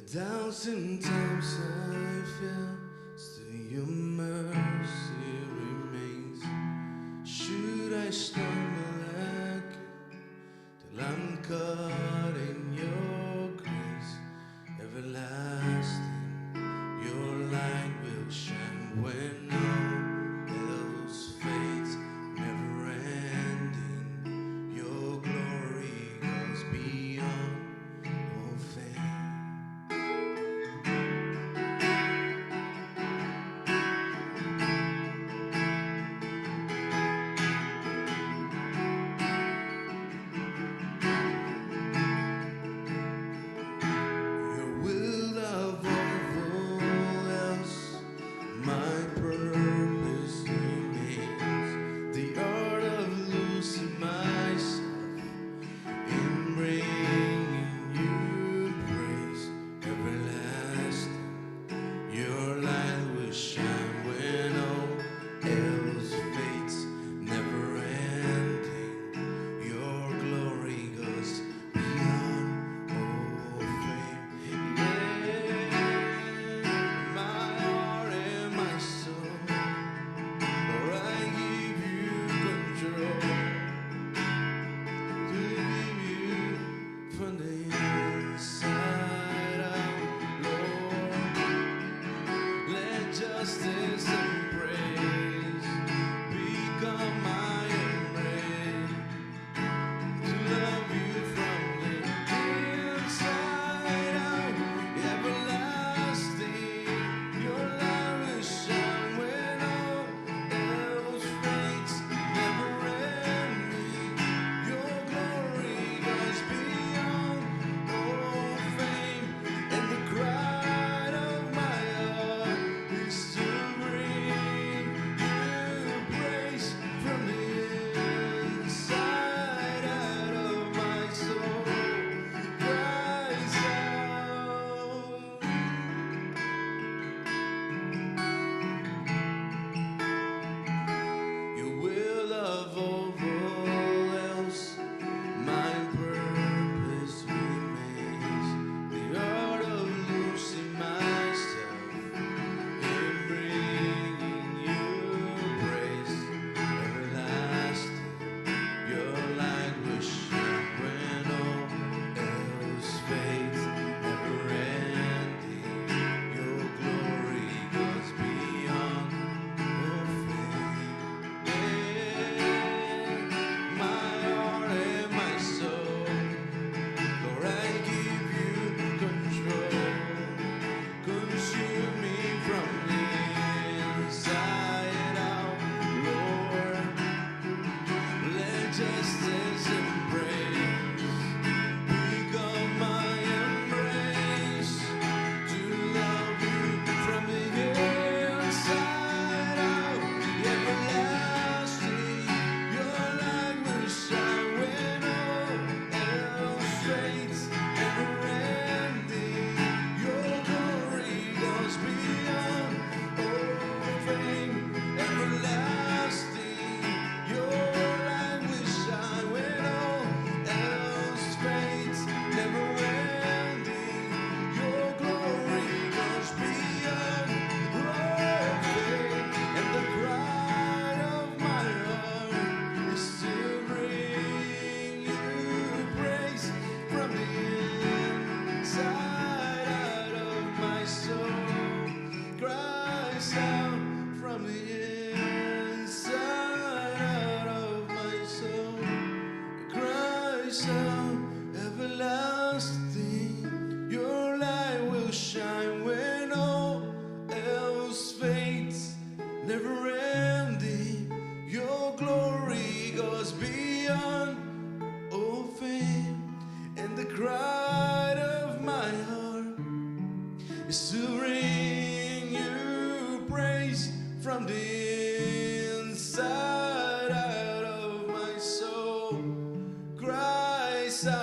1,000 times I fell, still your mercy remains. Should I stumble again, till I'm caught in your grace, everlasting, your light will shine when all else fades, never ending, your glory goes beyond all fame. Justice and praise become my embrace, to love you from the inside out, everlasting. Your light will shine when all else fades, never ending. Your glory goes beyond all fame, and the cry of my heart is to bring you praise from the inside out of my soul. Cries out. Your will of all else, my purpose remains. The art of losing myself in bringing you praise, everlasting. Your light will shine when all else fades, never ending. Your glory goes beyond all fame. My heart and my soul, Lord, I give you control. Consume me from the inside out, Lord. Let justice and praise become my embrace, to love you from the inside out, everlasting. Your light will shine when all else fades, never ending. Your glory goes beyond all fame, everlasting. Your light will shine when all else fades, never ending. Your glory goes beyond all fame, and the cry of my heart is to bring you praise from the inside out of my soul. Cries out from the inside out of my soul. Cries out, everlasting. Your light will shine when all else fades, never ending. Your glory goes beyond all fame, and the cry of my heart is to bring you praise from the inside out of my soul. Cries out.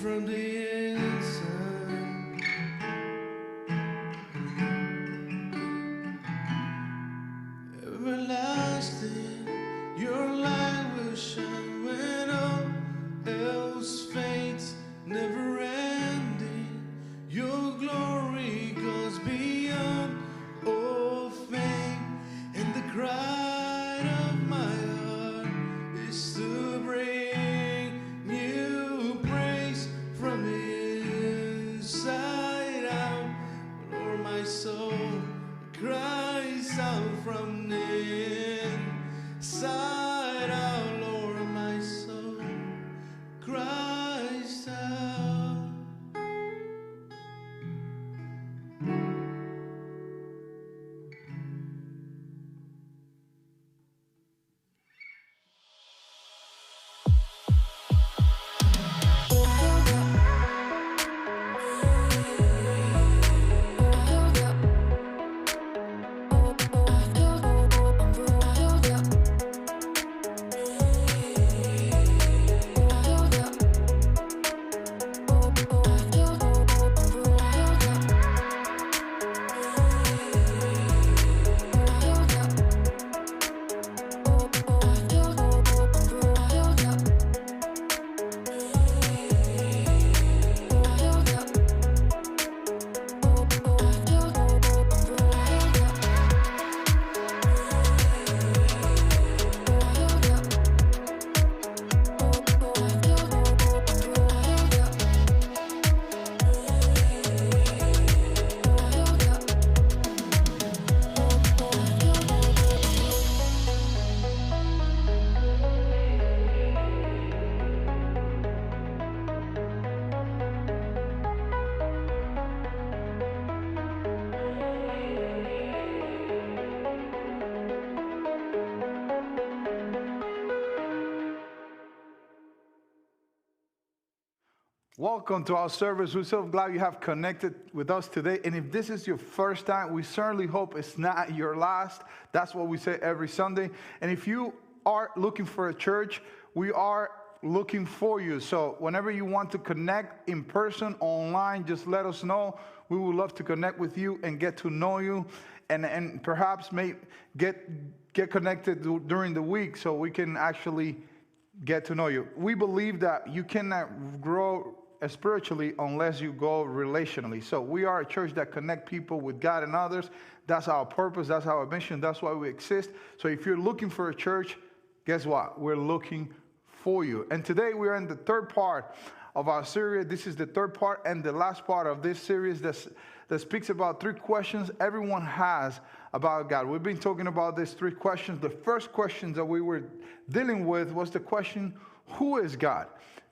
from the inside. Everlasting, your light will shine when all else fades. Never ending, your glory goes beyond all fame. And the cry of my heart is to bring you praise from inside out. Lord, my soul cries out from the inside out. Lord, my soul cries out. Welcome to our service. We're so glad you have connected with us today. And if this is your first time, we certainly hope it's not your last. That's what we say every Sunday. And if you are looking for a church, we are looking for you. So whenever you want to connect in person, online, just let us know. We would love to connect with you and get to know you, and perhaps may get connected during the week so we can actually get to know you. We believe that you cannot grow spiritually unless you go relationally. So we are a church that connect people with God and others. That's our purpose. That's our mission. That's why we exist. So if you're looking for a church, guess what? We're looking for you. And today we are in the third part of our series. This is the third part and the last part of this series that speaks about three questions everyone has about God. We've been talking about these three questions. The first question that we were dealing with was the question, who is God?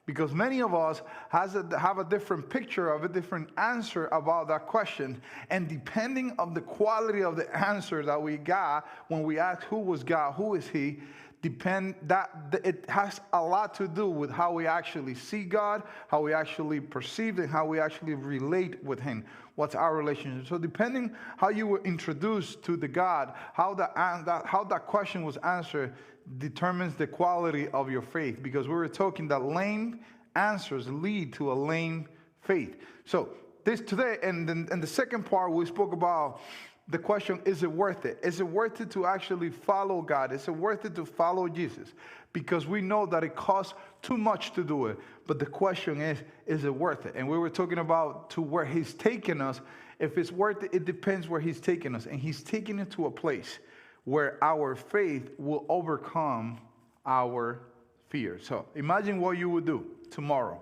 Because many of us have a different picture of a different answer about that question. And depending on the quality of the answer that we got when we asked who was God, who is he, it has a lot to do with how we actually see God, how we actually perceive it, how we actually relate with him. What's our relationship? So depending how you were introduced to the God, how that question was answered determines the quality of your faith. Because we were talking that lame answers lead to a lame faith. So this today, and the second part, we spoke about the question, is it worth it? Is it worth it to actually follow God? Is it worth it to follow Jesus? Because we know that it costs too much to do it. But the question is it worth it? And we were talking about to where he's taken us. If it's worth it, it depends where he's taken us. And he's taking it to a place where our faith will overcome our fear. So imagine what you would do tomorrow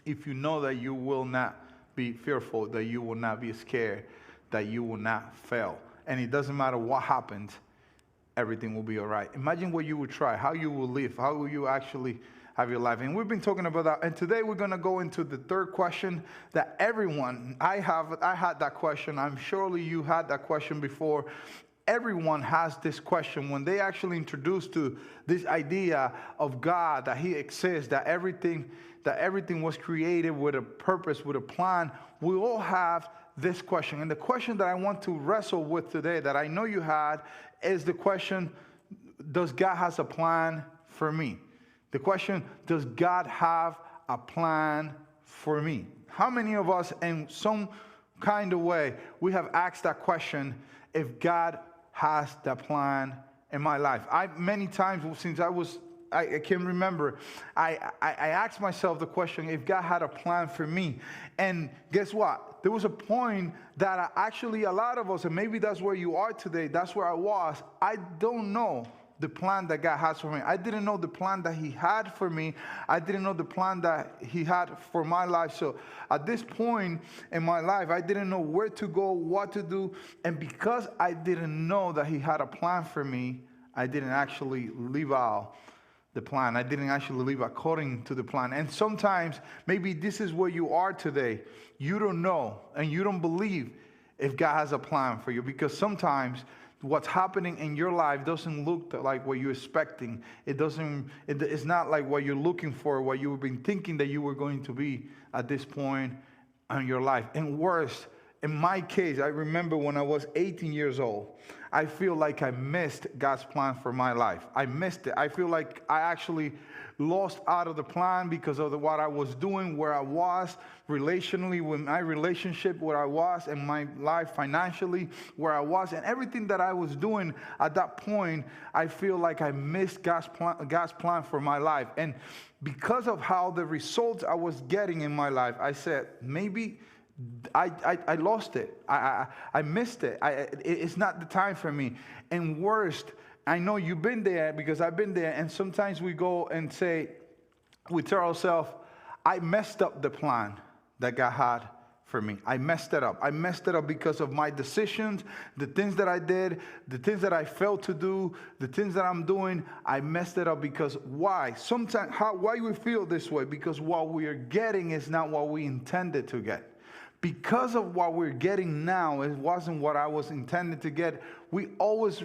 if you know that you will not be fearful, that you will not be scared, that you will not fail. And it doesn't matter what happens, everything will be all right. Imagine what you would try, how you will live, how will you actually have your life. And we've been talking about that. And today we're going to go into the third question that everyone, I had that question. I'm surely you had that question before. Everyone has this question when they actually introduced to this idea of God, that he exists, that everything was created with a purpose, with a plan. We all have this question. And the question that I want to wrestle with today, that I know you had, is the question, does God has a plan for me? The question, does God have a plan for me? How many of us, in some kind of way, we have asked that question, if God has that plan in my life? Many times since I can remember, I asked myself the question, if God had a plan for me. And guess what? There was a point that actually a lot of us, and maybe that's where you are today, that's where I was, I don't know the plan that God has for me. I didn't know the plan that He had for me. I didn't know the plan that He had for my life. So at this point in my life, I didn't know where to go, what to do. And because I didn't know that He had a plan for me, I didn't actually live out the plan. I didn't actually live according to the plan. And sometimes, maybe this is where you are today. You don't know and you don't believe if God has a plan for you, because sometimes what's happening in your life doesn't look like what you're expecting. It's not like what you're looking for, what you've been thinking that you were going to be at this point in your life. And worse, in my case, I remember when I was 18 years old, I feel like I missed God's plan for my life. I missed it. I feel like I actually lost out of the plan because of what I was doing, where I was relationally, with my relationship, where I was in my life financially, where I was, and everything that I was doing at that point. I feel like I missed God's plan for my life. And because of how the results I was getting in my life, I said, maybe I lost it. I missed it. It's not the time for me. And worst, I know you've been there because I've been there. And sometimes we go and say, we tell ourselves, I messed up the plan that God had for me. I messed it up. I messed it up because of my decisions, the things that I did, the things that I failed to do, the things that I'm doing. I messed it up because why? Sometimes, why we feel this way? Because what we are getting is not what we intended to get. Because of what we're getting now, it wasn't what I was intended to get. We always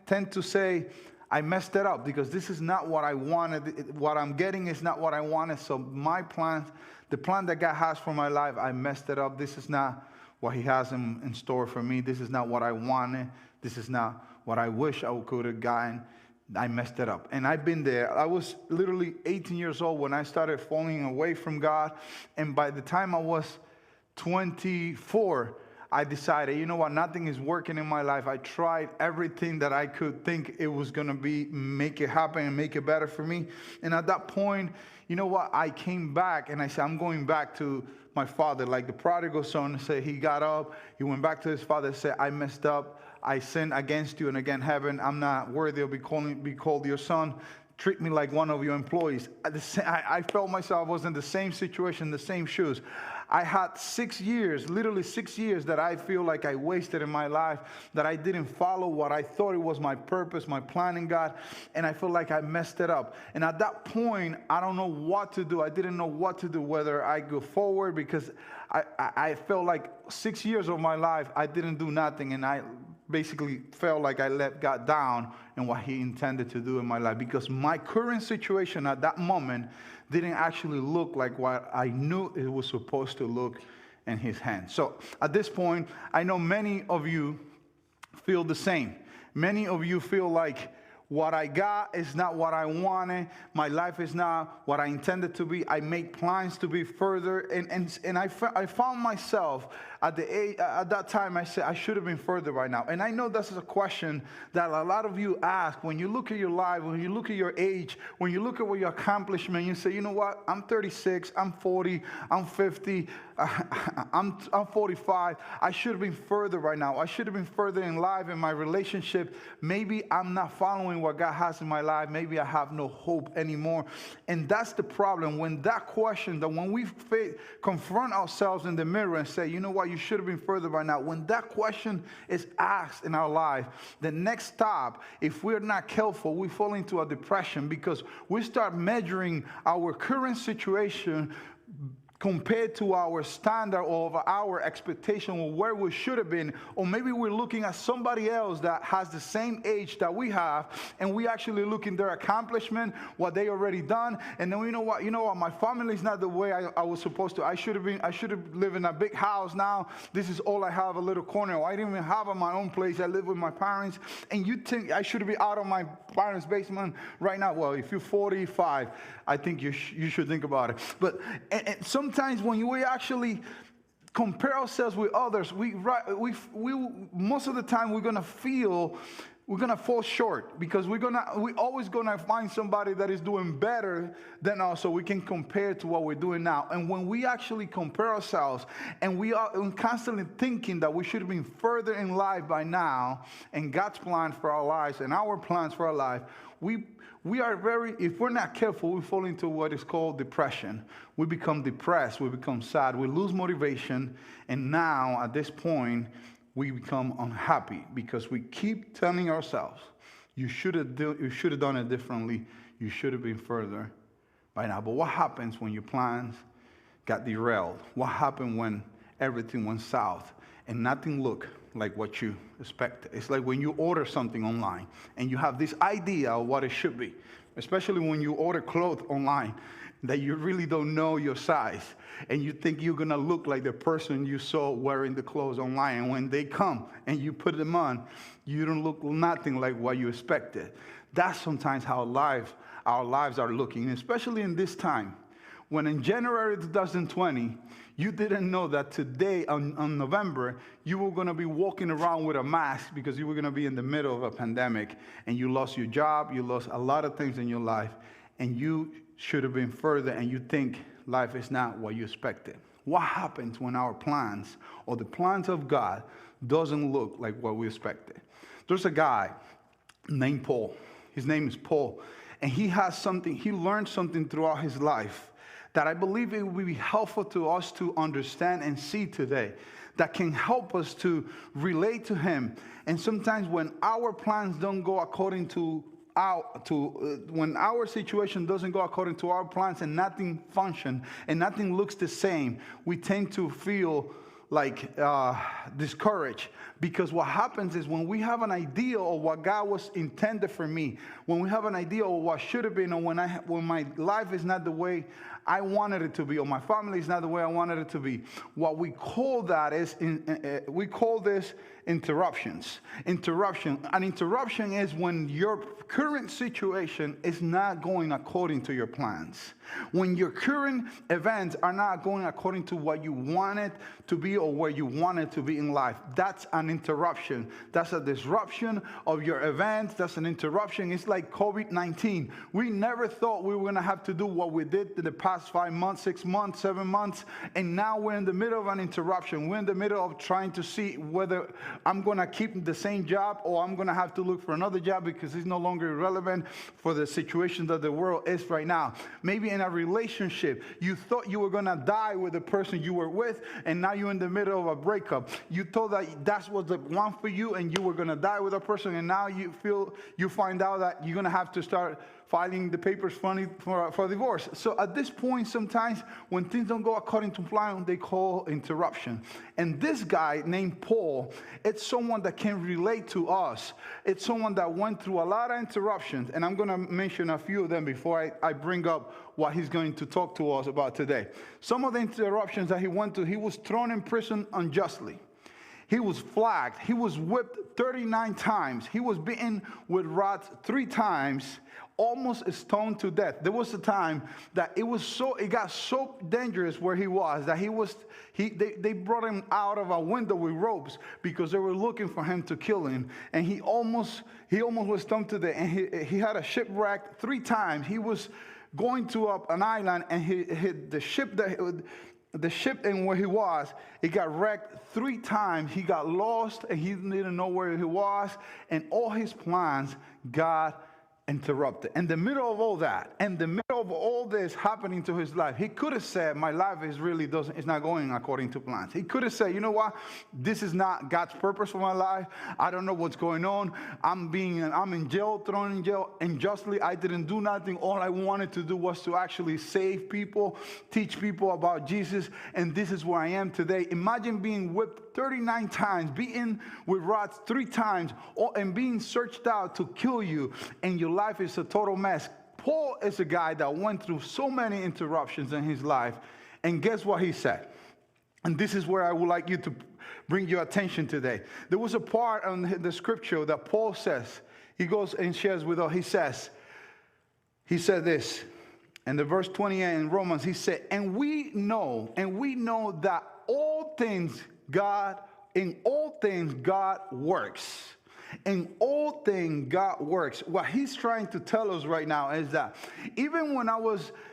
tend to say, I messed it up because this is not what I wanted. What I'm getting is not what I wanted. So my plan, the plan that God has for my life, I messed it up. This is not what He has in store for me. This is not what I wanted. This is not what I wish I could have gotten. I messed it up. And I've been there. I was literally 18 years old when I started falling away from God. And by the time I was 24, I decided, you know what, nothing is working in my life. I tried everything that I could think it was going to be, make it happen and make it better for me. And at that point, you know what, I came back and I said, I'm going back to my father, like the prodigal son said. He got up, he went back to his father and said, I messed up. I sinned against you and against heaven. I'm not worthy of be called your son. Treat me like one of your employees. I felt myself was in the same situation, the same shoes. I had 6 years, literally 6 years, that I feel like I wasted in my life, that I didn't follow what I thought it was my purpose, my plan in God, and I feel like I messed it up. And at that point, I don't know what to do. I didn't know what to do, whether I go forward, because I felt like 6 years of my life, I didn't do nothing, and I basically felt like I let God down in what He intended to do in my life, because my current situation at that moment didn't actually look like what I knew it was supposed to look in His hands. So at this point, I know many of you feel the same. Many of you feel like what I got is not what I wanted. My life is not what I intended to be. I make plans to be further. And I found myself at that time, I said, I should have been further by now. And I know this is a question that a lot of you ask when you look at your life, when you look at your age, when you look at what your accomplishment, you say, you know what, I'm 36, I'm 40, I'm 50, I'm 45. I should have been further right now. I should have been further in life, in my relationship. Maybe I'm not following what God has in my life. Maybe I have no hope anymore. And that's the problem. When that question, that when we confront ourselves in the mirror and say, you know what, you should have been further by now. When that question is asked in our life, the next stop, if we're not careful, we fall into a depression, because we start measuring our current situation compared to our standard of our expectation of where we should have been. Or maybe we're looking at somebody else that has the same age that we have, and we actually look in their accomplishment, what they already done, and then you know what, my family is not the way I was supposed to. I should have lived in a big house. Now this is all I have, a little corner. Or I didn't even have my own place. I live with my parents, and you think I should be out of my parents' basement right now. Well, if you're 45, I think you should think about it. But and sometimes sometimes when we actually compare ourselves with others, we most of the time we're gonna fall short, because we always gonna find somebody that is doing better than us, so we can compare to what we're doing now. And when we actually compare ourselves, and we are constantly thinking that we should have been further in life by now, and God's plan for our lives and our plans for our life, we are if we're not careful, we fall into what is called depression. We become depressed, we become sad, we lose motivation, and now at this point, we become unhappy because we keep telling ourselves, you should have done it differently, you should have been further by now. But what happens when your plans got derailed? What happened when everything went south and nothing looked like what you expected? It's like when you order something online and you have this idea of what it should be, especially when you order clothes online that you really don't know your size, and you think you're gonna look like the person you saw wearing the clothes online, and when they come and you put them on, you don't look nothing like what you expected. That's sometimes how our lives are looking, especially in this time. When in January 2020, you didn't know that today, on November, you were going to be walking around with a mask because you were going to be in the middle of a pandemic, and you lost your job, you lost a lot of things in your life, and you should have been further, and you think life is not what you expected. What happens when our plans or the plans of God doesn't look like what we expected? There's a guy named Paul. His name is Paul, and he learned something throughout his life that I believe it will be helpful to us to understand and see today, that can help us to relate to him. And sometimes when our plans don't go according to when our situation doesn't go according to our plans, and nothing functions and nothing looks the same, we tend to feel like discouraged. Because what happens is, when we have an idea of what God was intended for me, when we have an idea of what should have been, or when my life is not the way I wanted it to be, or my family is not the way I wanted it to be, what we call that is, we call this interruptions. An interruption is when your current situation is not going according to your plans. When your current events are not going according to what you wanted to be or where you wanted to be in life, that's an interruption. That's a disruption of your events. That's an interruption. It's like COVID-19. We never thought we were going to have to do what we did in the past 5 months, 6 months, 7 months, and now we're in the middle of an interruption. We're in the middle of trying to see whether I'm going to keep the same job, or I'm going to have to look for another job because it's no longer relevant for the situation that the world is right now. Maybe in a relationship, you thought you were going to die with the person you were with, and now you're in the middle of a breakup. You thought that was the one for you, and you were going to die with a person, and now you find out that you're going to have to start filing the papers for divorce. So at this point, sometimes when things don't go according to plan, they call interruption. And this guy named Paul, it's someone that can relate to us. It's someone that went through a lot of interruptions, and I'm going to mention a few of them before I bring up what he's going to talk to us about today. Some of the interruptions that he went through: he was thrown in prison unjustly. He was flogged. He was whipped 39 times. He was beaten with rods 3 times, almost stoned to death. There was a time that it got so dangerous where he was that they brought him out of a window with ropes because they were looking for him to kill him. And he almost was stoned to death. And he had a shipwreck 3 times. He was going to an island, and the ship in where he was, it got wrecked 3 times. He got lost, and he didn't know where he was, and all his plans got interrupted. In the middle of all that, in the middle of all this happening to his life, he could have said, my life it's not going according to plans. He could have said, you know what, this is not God's purpose for my life. I don't know what's going on. I'm in jail, thrown in jail unjustly. I didn't do nothing. All I wanted to do was to actually save people, teach people about Jesus, and this is where I am today. Imagine being whipped 39 times, beaten with rods 3 times, and being searched out to kill you, and your life is a total mess. Paul is a guy that went through so many interruptions in his life, and guess what he said? And this is where I would like you to bring your attention today. There was a part in the scripture that Paul says, he goes and shares with us, he said this, And the verse 28 in Romans, he said, and we know that in all things God works. In all things God works. What he's trying to tell us right now is that even when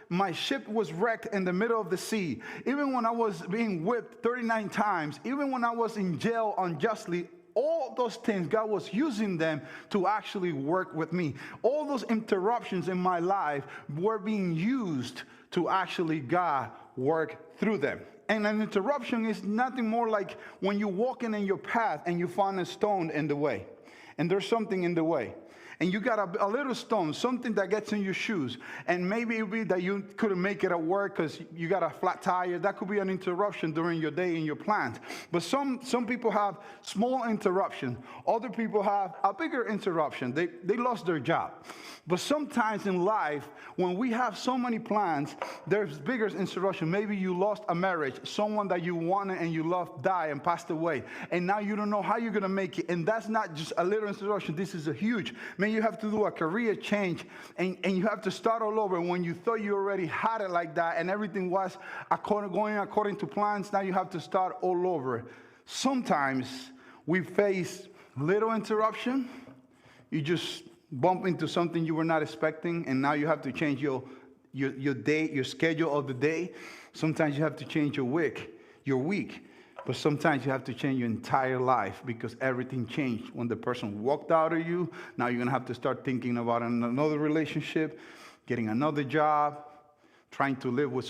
my ship was wrecked in the middle of the sea, even when I was being whipped 39 times, even when I was in jail unjustly, all those things, God was using them to actually work with me. All those interruptions in my life were being used to actually God work through them. And an interruption is nothing more like when you're walking in your path and you find a stone in the way. And there's something in the way. And you got a little stone, something that gets in your shoes. And maybe it would be that you couldn't make it at work because you got a flat tire. That could be an interruption during your day in your plans. But some people have small interruption. Other people have a bigger interruption. They lost their job. But sometimes in life, when we have so many plans, there's bigger interruption. Maybe you lost a marriage. Someone that you wanted and you loved died and passed away. And now you don't know how you're going to make it. And that's not just a little interruption. This is a huge. You have to do a career change and you have to start all over. When you thought you already had it like that and everything was going according to plans, now you have to start all over. Sometimes we face little interruption. You just bump into something you were not expecting, and now you have to change your day, your schedule of the day. Sometimes you have to change your week. But sometimes you have to change your entire life because everything changed. When the person walked out of you, now you're going to have to start thinking about another relationship, getting another job, trying to live with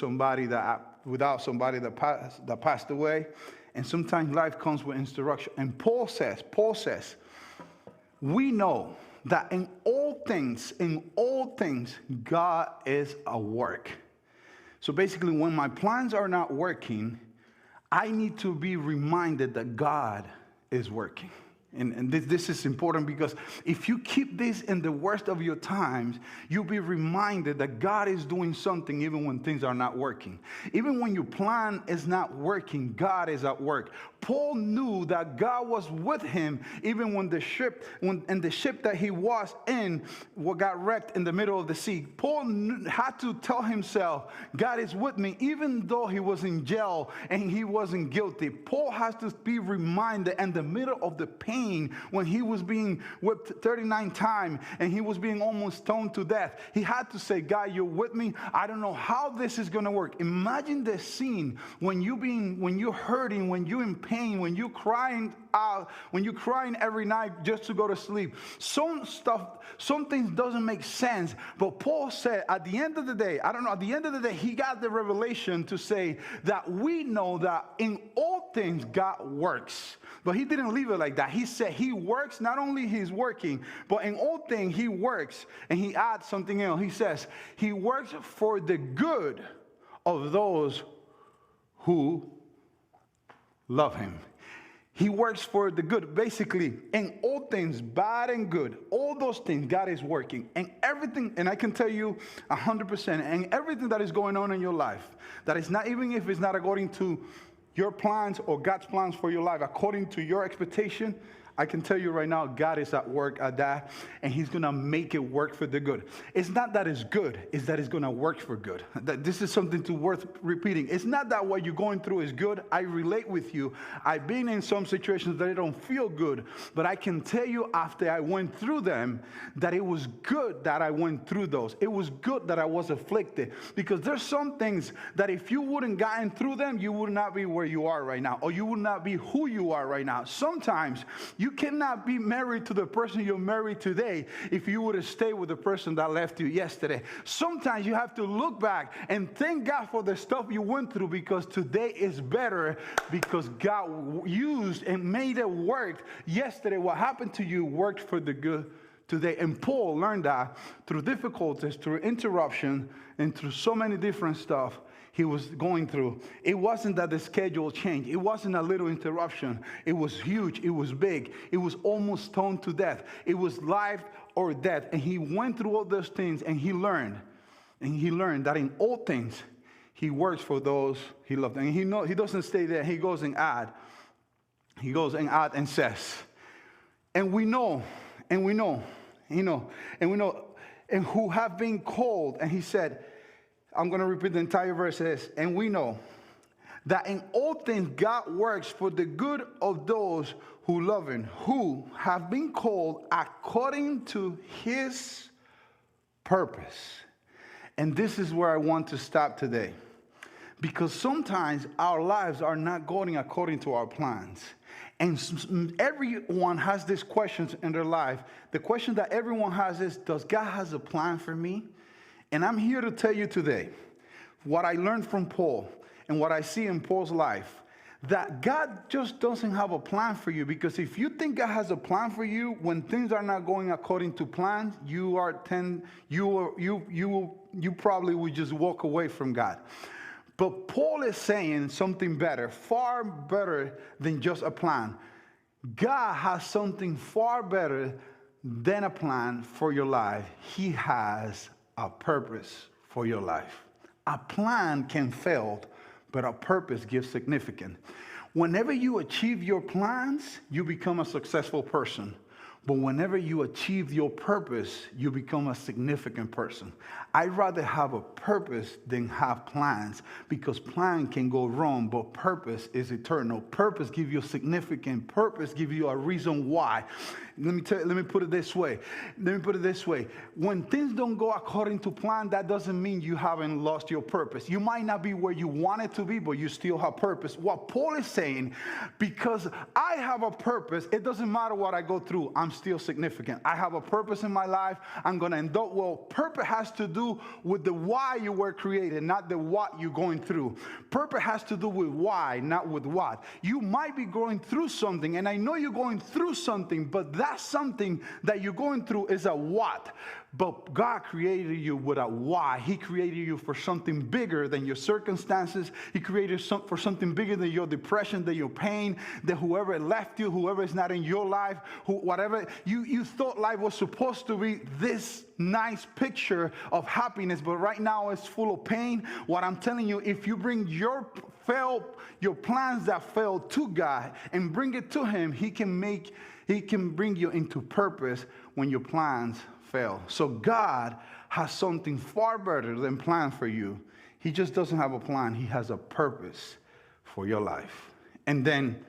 without somebody that passed away. And sometimes life comes with instruction. And Paul says, we know that in all things, God is at work. So basically, when my plans are not working, I need to be reminded that God is working. And this is important because if you keep this in the worst of your times, you'll be reminded that God is doing something even when things are not working. Even when your plan is not working, God is at work. Paul knew that God was with him even when the ship that he was in got wrecked in the middle of the sea. Paul had to tell himself, God is with me, even though he was in jail and he wasn't guilty. Paul has to be reminded in the middle of the pain when he was being whipped 39 times and he was being almost stoned to death. He had to say, God, you're with me. I don't know how this is going to work. Imagine the scene when you're hurting, when you're in pain, when you're crying out, when you're crying every night just to go to sleep. Some things doesn't make sense. But Paul said at the end of the day, he got the revelation to say that we know that in all things God works. But he didn't leave it like that. He said he works, not only he's working, but in all things he works. And he adds something else. He says he works for the good of those who love him. He works for the good. Basically, in all things, bad and good, all those things, God is working. And everything, and I can tell you 100%, and everything that is going on in your life, that is not, even if it's not according to your plans or God's plans for your life, according to your expectation, I can tell you right now, God is at work at that, and he's going to make it work for the good. It's not that it's good, it's that it's going to work for good. This is something worth repeating. It's not that what you're going through is good. I relate with you. I've been in some situations that I don't feel good, but I can tell you after I went through them that it was good that I went through those. It was good that I was afflicted, because there's some things that if you wouldn't gotten through them, you would not be where you are right now, or you would not be who you are right now. Sometimes you cannot be married to the person you're married today if you would have stayed with the person that left you yesterday. Sometimes you have to look back and thank God for the stuff you went through, because today is better because God used and made it work. Yesterday, what happened to you worked for the good today. And Paul learned that through difficulties, through interruption, and through so many different stuff he was going through. It wasn't that the schedule changed. It wasn't a little interruption. It was huge. It was big. It was almost stoned to death. It was life or death. And he went through all those things, and he learned. And he learned that in all things, he works for those he loved. And he doesn't stay there. He goes and add. He goes and add and says, and we know, and who have been called, and he said, I'm going to repeat the entire verse. It says, and we know that in all things God works for the good of those who love him, who have been called according to his purpose. And this is where I want to stop today. Because sometimes our lives are not going according to our plans. And everyone has these questions in their life. The question that everyone has is, does God has a plan for me? And I'm here to tell you today what I learned from Paul and what I see in Paul's life, that God just doesn't have a plan for you. Because if you think God has a plan for you, when things are not going according to plan, you probably would just walk away from God. But Paul is saying something better, far better than just a plan. God has something far better than a plan for your life. He has a purpose for your life. A plan can fail, but a purpose gives significance. Whenever you achieve your plans, you become a successful person. But whenever you achieve your purpose, you become a significant person. I'd rather have a purpose than have plans, because plan can go wrong, but purpose is eternal. Purpose gives you significant. Purpose gives you a reason why. Let me put it this way. When things don't go according to plan, that doesn't mean you haven't lost your purpose. You might not be where you wanted to be, but you still have purpose. What Paul is saying, because I have a purpose, it doesn't matter what I go through, I'm still significant. I have a purpose in my life. I'm going to end up well. Purpose has to do with the why you were created, not the what you're going through. Purpose has to do with why, not with what. You might be going through something, and I know you're going through something, but that something that you're going through is a what. But God created you with a why. He created you for something bigger than your circumstances. He created for something bigger than your depression, than your pain, than whoever left you, whoever is not in your life, whatever. You thought life was supposed to be this nice picture of happiness, but right now it's full of pain. What I'm telling you, if you bring your plans that fail to God and bring it to him, he can bring you into purpose when your plans fail. So God has something far better than plan for you. He just doesn't have a plan. He has a purpose for your life. And then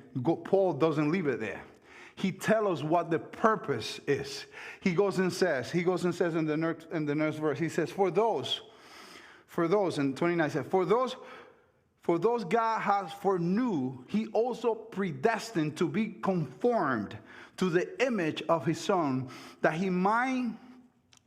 Paul doesn't leave it there. He tells us what the purpose is. He goes and says in the next verse, he says, for those, and 29 says, for those God has foreknew, he also predestined to be conformed to the image of his Son, that he might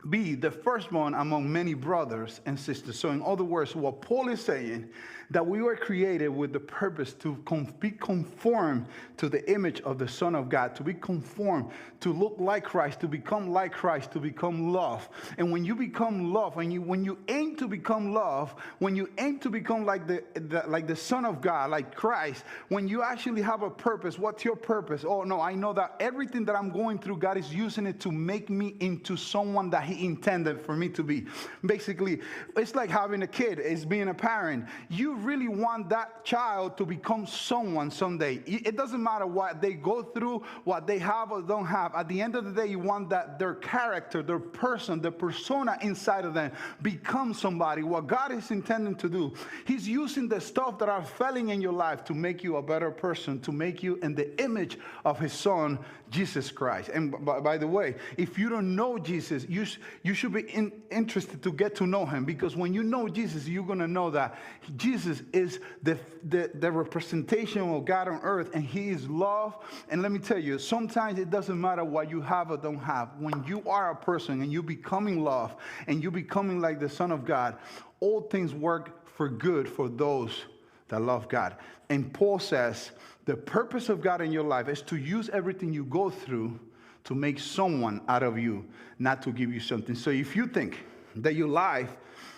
be the firstborn among many brothers and sisters. So in other words, what Paul is saying, that we were created with the purpose to be conformed to the image of the Son of God, to be conformed, to look like Christ, to become like Christ, to become love. And when you become love, when you aim to become love, when you aim to become like the Son of God, like Christ, when you actually have a purpose, what's your purpose? Oh no, I know that everything that I'm going through, God is using it to make me into someone that he intended for me to be. Basically, it's like having a kid, it's being a parent. You really want that child to become someone someday. It doesn't matter what they go through, what they have or don't have. At the end of the day, you want that their character, their person, the persona inside of them become somebody. What God is intending to do, he's using the stuff that are failing in your life to make you a better person, to make you in the image of his Son, Jesus Christ. And by the way, if you don't know Jesus, you should be interested to get to know him, because when you know Jesus, you're going to know that Jesus is the representation of God on earth, and he is love. And let me tell you, sometimes it doesn't matter what you have or don't have. When you are a person and you're becoming love and you're becoming like the Son of God, all things work for good for those that love God. And Paul says the purpose of God in your life is to use everything you go through to make someone out of you, not to give you something. So if you think that your life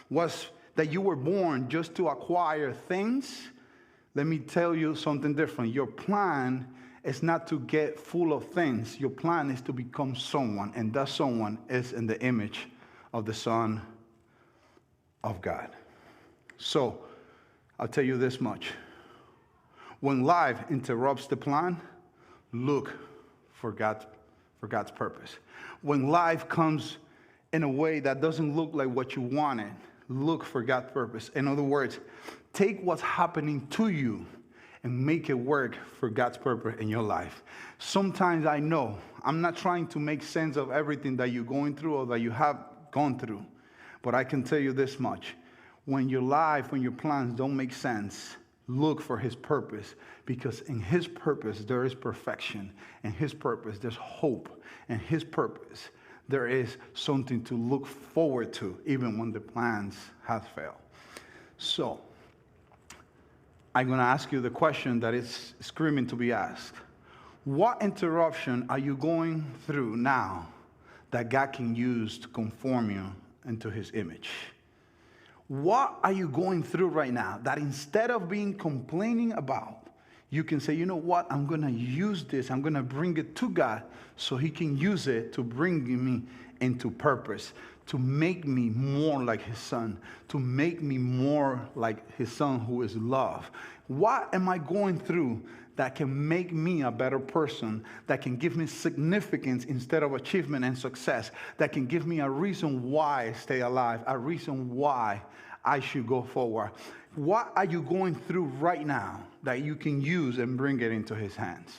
was that you were born just to acquire things, let me tell you something different. Your plan is not to get full of things. Your plan is to become someone, and that someone is in the image of the Son of God. So I'll tell you this much. When life interrupts the plan, look for God's purpose. When life comes in a way that doesn't look like what you wanted, look for God's purpose. In other words, take what's happening to you and make it work for God's purpose in your life. Sometimes I know I'm not trying to make sense of everything that you're going through or that you have gone through, but I can tell you this much. When your life, when your plans don't make sense, look for His purpose, because in His purpose there is perfection. In His purpose there's hope. In His purpose there is something to look forward to, even when the plans have failed. So, I'm going to ask you the question that is screaming to be asked. What interruption are you going through now that God can use to conform you into His image? What are you going through right now that instead of being complaining about, you can say, you know what, I'm going to use this, I'm going to bring it to God so He can use it to bring me into purpose, to make me more like His Son, to make me more like His Son who is love. What am I going through that can make me a better person, that can give me significance instead of achievement and success, that can give me a reason why I stay alive, a reason why I should go forward? What are you going through right now that you can use and bring it into His hands?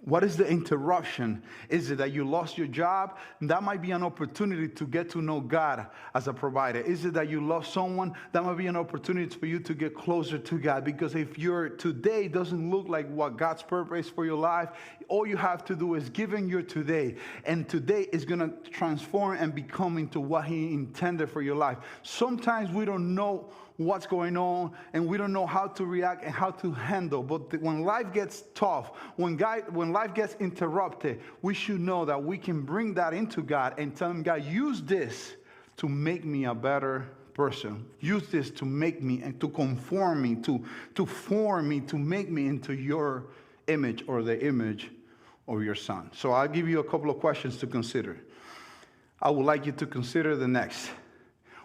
What is the interruption? Is it that you lost your job? That might be an opportunity to get to know God as a provider. Is it that you lost someone? That might be an opportunity for you to get closer to God. Because if your today doesn't look like what God's purpose for your life, all you have to do is give Him your today. And today is going to transform and become into what He intended for your life. Sometimes we don't know what's going on, and we don't know how to react and how to handle. But when life gets tough, when life gets interrupted, we should know that we can bring that into God and tell Him, God, use this to make me a better person. Use this to make me and to conform me, to form me, to make me into your image or the image of your Son. So I'll give you a couple of questions to consider. I would like you to consider the next.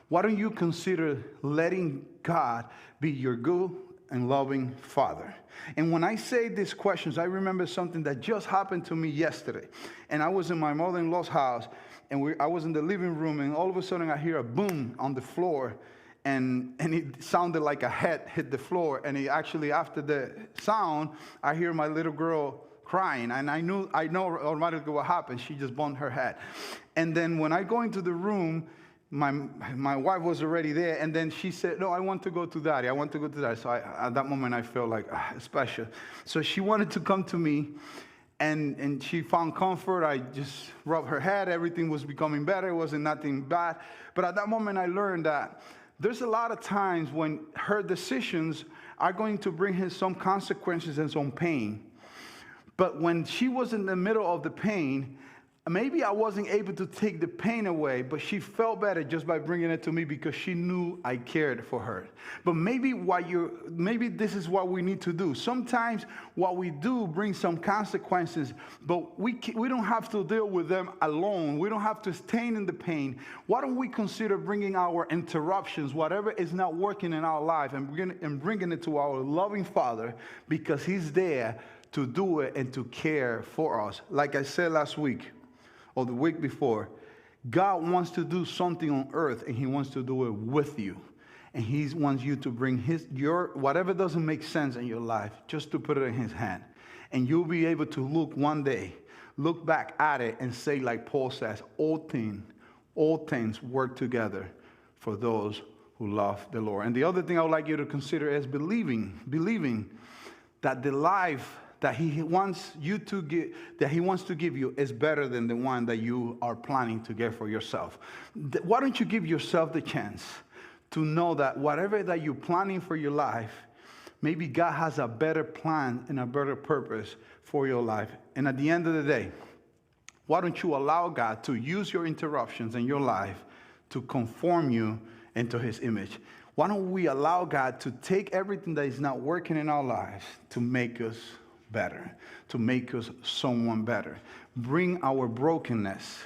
Why don't you consider letting God be your good and loving Father? And when I say these questions, I remember something that just happened to me yesterday. And I was in my mother-in-law's house, and I was in the living room, and all of a sudden I hear a boom on the floor, and it sounded like a head hit the floor. And it actually, after the sound, I hear my little girl crying, and I know automatically what happened. She just bumped her head. And then when I go into the room, my wife was already there, and then she said, no, I want to go to Daddy. I want to go to Daddy. So at that moment, I felt like special. So she wanted to come to me, and she found comfort. I just rubbed her head. Everything was becoming better. It wasn't nothing bad. But at that moment, I learned that there's a lot of times when her decisions are going to bring her some consequences and some pain. But when she was in the middle of the pain, maybe I wasn't able to take the pain away, but she felt better just by bringing it to me because she knew I cared for her. But maybe this is what we need to do. Sometimes what we do brings some consequences, but we don't have to deal with them alone. We don't have to stay in the pain. Why don't we consider bringing our interruptions, whatever is not working in our life, and bringing it to our loving Father, because He's there to do it and to care for us. Like I said last week, or the week before, God wants to do something on earth, and He wants to do it with you. And He wants you to bring your whatever doesn't make sense in your life, just to put it in His hand. And you'll be able to look back at it and say, like Paul says, all things work together for those who love the Lord. And the other thing I would like you to consider is believing that the life that He wants to give you is better than the one that you are planning to get for yourself. Why don't you give yourself the chance to know that whatever that you're planning for your life, maybe God has a better plan and a better purpose for your life. And at the end of the day, why don't you allow God to use your interruptions in your life to conform you into His image? Why don't we allow God to take everything that is not working in our lives to make us better, to make us someone better. Bring our brokenness,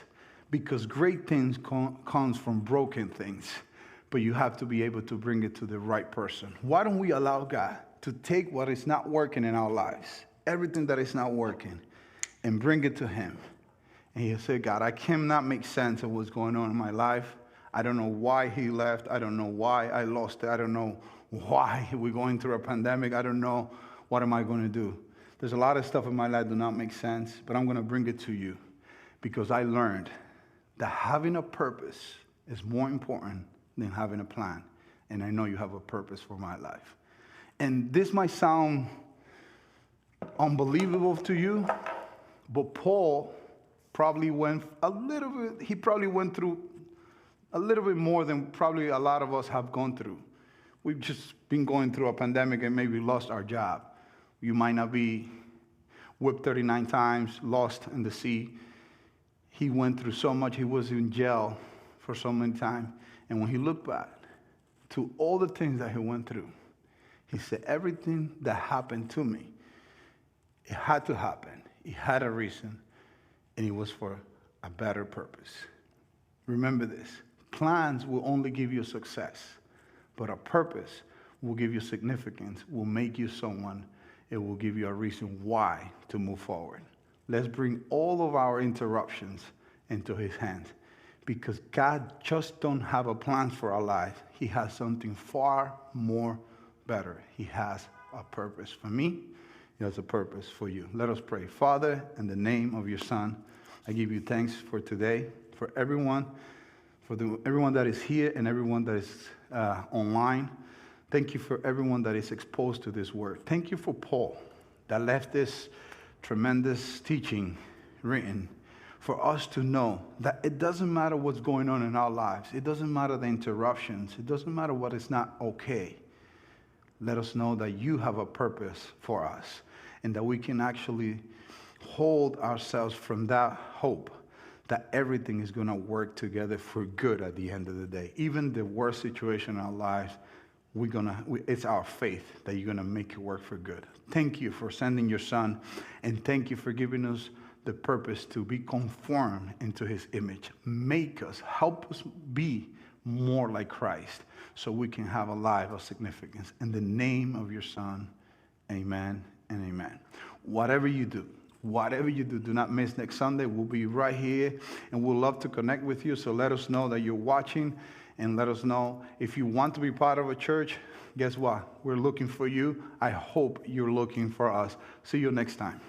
because great things comes from broken things, but you have to be able to bring it to the right person. Why don't we allow God to take what is not working in our lives, everything that is not working, and bring it to Him? And He'll say, God, I cannot make sense of what's going on in my life. I don't know why he left. I don't know why I lost it. I don't know why we're going through a pandemic. I don't know what am I going to do. There's a lot of stuff in my life that do not make sense, but I'm going to bring it to you because I learned that having a purpose is more important than having a plan. And I know you have a purpose for my life. And this might sound unbelievable to you, but Paul probably went a little bit, he probably went through a little bit more than probably a lot of us have gone through. We've just been going through a pandemic and maybe lost our job. You might not be whipped 39 times, lost in the sea. He went through so much. He was in jail for so many times. And when he looked back to all the things that he went through, he said, everything that happened to me, it had to happen. It had a reason, and it was for a better purpose. Remember this. Plans will only give you success, but a purpose will give you significance, will make you someone. It will give you a reason why to move forward. Let's bring all of our interruptions into his hands, because God just don't have a plan for our lives. He has something far more better. He has a purpose for me. He has a purpose for you. Let us pray. Father, in the name of your Son, I give you thanks for today, for everyone, everyone that is here and everyone that is online. Thank you for everyone that is exposed to this word. Thank you for Paul that left this tremendous teaching written for us to know that it doesn't matter what's going on in our lives. It doesn't matter the interruptions. It doesn't matter what is not okay. Let us know that you have a purpose for us and that we can actually hold ourselves from that hope that everything is going to work together for good at the end of the day. Even the worst situation in our lives, it's our faith that you're going to make it work for good. Thank you for sending your Son, and thank you for giving us the purpose to be conformed into his image. Help us be more like Christ so we can have a life of significance. In the name of your Son, amen and amen. Whatever you do, do not miss next Sunday. We'll be right here, and we'll love to connect with you. So let us know that you're watching, and let us know if you want to be part of a church. Guess what? We're looking for you. I hope you're looking for us. See you next time.